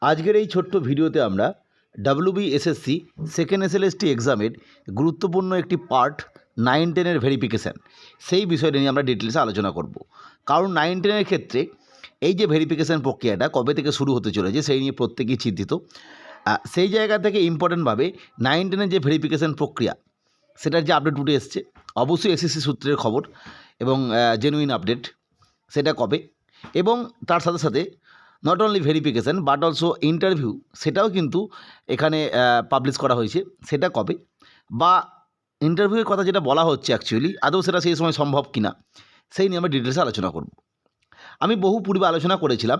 আজকের এই ছোট্ট ভিডিওতে আমরা WBSSC সেকেন্ড SLST এক্সামের গুরুত্বপূর্ণ একটি পার্ট 9-10 ভেরিফিকেশান সেই বিষয়টা নিয়ে আমরা ডিটেলসে আলোচনা করব। কারণ 9-10 ক্ষেত্রে এই যে ভেরিফিকেশান প্রক্রিয়াটা কবে থেকে শুরু হতে চলেছে সেই নিয়ে প্রত্যেকেই চিন্তিত। সেই জায়গা থেকে ইম্পর্ট্যান্টভাবে 9-10 যে ভেরিফিকেশান প্রক্রিয়া সেটার যে আপডেট উঠে এসছে, অবশ্যই SSC সূত্রের খবর এবং জেনুইন আপডেট, সেটা কবে, এবং তার সাথে সাথে not only verification but also interview সেটাও কিন্তু এখানে পাবলিশ করা হয়েছে, সেটা কবে, বা ইন্টারভিউয়ের কথা যেটা বলা হচ্ছে অ্যাকচুয়ালি আদৌ সেটা সেই সময় সম্ভব কিনা সেই নিয়ে আমরা ডিটেলসে আলোচনা করব। আমি বহু পূর্বে আলোচনা করেছিলাম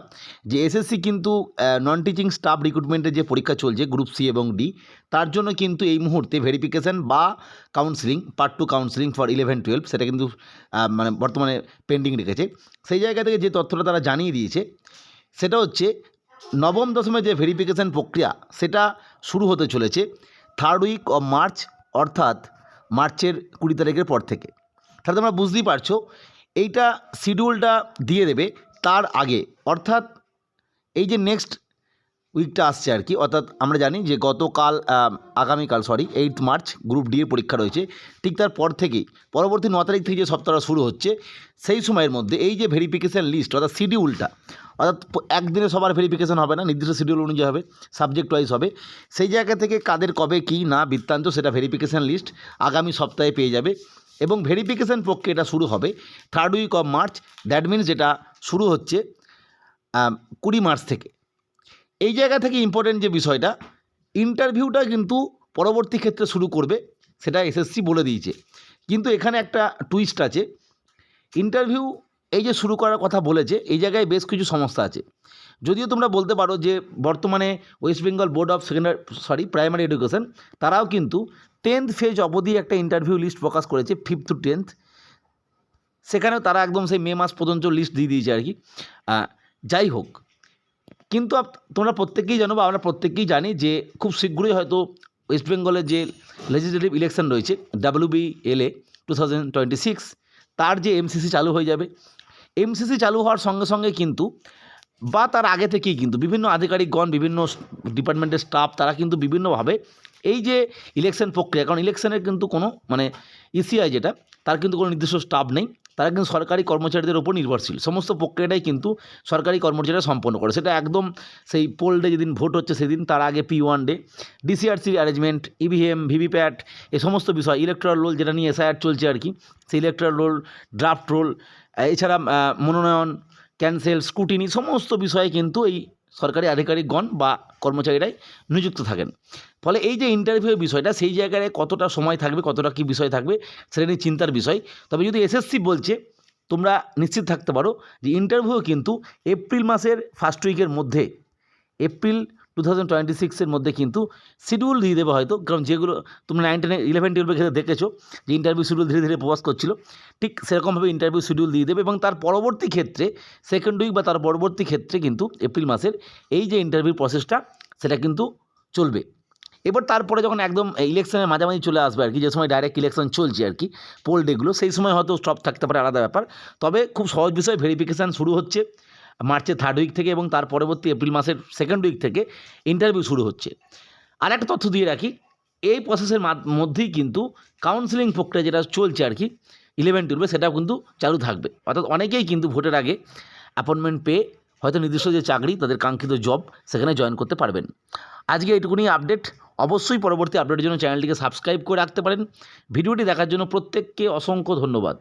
যে SSC কিন্তু নন টিচিং স্টাফ রিক্রুটমেন্টের যে পরীক্ষা চলছে গ্রুপ সি এবং ডি, তার জন্য কিন্তু এই মুহূর্তে ভেরিফিকেশান বা কাউন্সিলিং পার্ট 2 কাউন্সিলিং ফর 11-12 সেটা কিন্তু মানে বর্তমানে পেন্ডিং রেখেছে। সেই জায়গা থেকে যে তথ্যটা তারা জানিয়ে দিয়েছে সেটা হচ্ছে নবম দশমের যে ভেরিফিকেশান প্রক্রিয়া সেটা শুরু হতে চলেছে 3rd উইক অফ মার্চ, অর্থাৎ মার্চের 20 তারিখের পর থেকে। তাহলে তোমরা বুঝতেই পারছো এইটা শিডিউলটা দিয়ে দেবে তার আগে, অর্থাৎ এই যে নেক্সট উইকটা আসছে আর কি, অর্থাৎ আমরা জানি যে আগামীকাল 8 মার্চ গ্রুপ ডি এর পরীক্ষা রয়েছে, ঠিক তার পর থেকেই পরবর্তী 9 তারিখ থেকে যে সপ্তাহটা শুরু হচ্ছে সেই সময়ের মধ্যে এই যে ভেরিফিকেশান লিস্ট অর্থাৎ শিডিউলটা, অর্থাৎ একদিনে সবার ভেরিফিকেশান হবে না, নির্দিষ্ট শিডিউল অনুযায়ী হবে, সাবজেক্ট ওয়াইজ হবে। সেই জায়গা থেকে কাদের কবে কী না বৃত্তান্ত সেটা ভেরিফিকেশান লিস্ট আগামী সপ্তাহে পেয়ে যাবে। এবং ভেরিফিকেশান প্রক্রিয়াটা শুরু হবে 3rd week of March, that means যেটা শুরু হচ্ছে 20 মার্চ থেকে। এই জায়গা থেকে ইম্পর্টেন্ট যে বিষয়টা, ইন্টারভিউটা কিন্তু পরবর্তী ক্ষেত্রে শুরু করবে সেটা SSC বলে দিয়েছে, কিন্তু এখানে একটা টুইস্ট আছে। ইন্টারভিউ এই যে শুরু করার কথা বলেছে, এই জায়গায় বেশ কিছু সমস্যা আছে। যদিও তোমরা বলতে পারো যে বর্তমানে West Bengal board of primary education তারাও কিন্তু 10th ফেজ অবধি একটা ইন্টারভিউ লিস্ট প্রকাশ করেছে, 5th to 10th, সেখানেও তারা একদম সেই মে মাস পর্যন্ত লিস্ট দিয়ে দিয়েছে আর কি। যাই হোক, কিন্তু তোমরা প্রত্যেকেই জানো বা আমরা প্রত্যেকেই জানি যে খুব শীঘ্রই হয়তো ওয়েস্ট বেঙ্গলের যে লেজিসলেটিভ ইলেকশন রয়েছে WBLA 2026, তার যে MCC চালু হয়ে যাবে। MCC চালু হওয়ার সঙ্গে সঙ্গে কিন্তু বা তার আগে থেকেই কিন্তু বিভিন্ন আধিকারিকগণ, বিভিন্ন ডিপার্টমেন্টের স্টাফ তারা কিন্তু বিভিন্নভাবে এই যে ইলেকশন প্রক্রিয়া, কারণ ইলেকশনের কিন্তু কোনো মানে ECI যেটা তার কিন্তু কোনো নির্দিষ্ট স্টাফ নেই, তারা কিন্তু সরকারি কর্মচারীদের ওপর নির্ভরশীল, সমস্ত প্রক্রিয়াটাই কিন্তু সরকারি কর্মচারীরা সম্পন্ন করে। সেটা একদম সেই পোল ডে যেদিন ভোট হচ্ছে সেদিন, তার আগে P1 day, DCRC arrangement, EVM, VVPAT, এই সমস্ত বিষয়, ইলেকট্রাল রোল যেটা নিয়ে SIR চলছে আর কি, সেই ইলেকট্রাল রোল, ড্রাফট রোল, এছাড়া মনোনয়ন, ক্যান্সেল, স্ক্রুটিনি, সমস্ত বিষয়ে কিন্তু এই সরকারি আধিকারিকগণ বা কর্মচারীরাই নিযুক্ত থাকেন। ফলে এই যে ইন্টারভিউয়ের বিষয়টা, সেই জায়গায় কতটা সময় থাকবে, কতটা কী বিষয় থাকবে সেটা নিয়ে চিন্তার বিষয়। তবে যদি SSC বলছে, তোমরা নিশ্চিত থাকতে পারো যে ইন্টারভিউ কিন্তু এপ্রিল মাসের 1st উইকের মধ্যে, এপ্রিল 2026 মধ্যে কিন্তু শিডিউল দিয়ে দেবে হয়তো, কারণ যেগুলো তোমরা 11-12 ক্ষেত্রে দেখেছো যে ইন্টারভিউ শিডিউল ধীরে ধীরে প্রকাশ করছিল, ঠিক সেরকমভাবে ইন্টারভিউ শিডিউল দিয়ে দেবে এবং তার পরবর্তী ক্ষেত্রে 2nd উইক বা তার পরবর্তী ক্ষেত্রে কিন্তু এপ্রিল মাসের এই যে ইন্টারভিউ প্রসেসটা সেটা কিন্তু চলবে। এবার তারপরে যখন একদম ইলেকশনের মাঝামাঝি চলে আসবে আর কি, যে সময় ডাইরেক্ট ইলেকশন চলছে আর কি, পোল ডেগুলো, সেই সময় হয়তো স্টপ থাকতে পারে, আলাদা ব্যাপার। তবে খুব সহজ বিষয়, ভেরিফিকেশান শুরু হচ্ছে মার্চের 3rd উইক থেকে এবং তার পরবর্তী এপ্রিল মাসের 2nd উইক থেকে ইন্টারভিউ শুরু হচ্ছে। আর একটা তথ্য দিয়ে রাখি, এই প্রসেসের মধ্যেই কিন্তু কাউন্সিলিং প্রক্রিয়া যেটা চলছে আর কি 11-12 সেটাও কিন্তু চালু থাকবে। অর্থাৎ অনেকেই কিন্তু ভোটের আগে অ্যাপয়েন্টমেন্ট পেয়ে হয়তো নির্দিষ্ট যে চাকরি, তাদের কাঙ্ক্ষিত জব, সেখানে জয়েন করতে পারবেন। আজকে এইটুকুনি আপডেট। অবশ্যই পরবর্তী আপডেটের জন্য চ্যানেলটিকে সাবস্ক্রাইব করে রাখতে পারেন। ভিডিওটি দেখার জন্য প্রত্যেককে অসংখ্য ধন্যবাদ।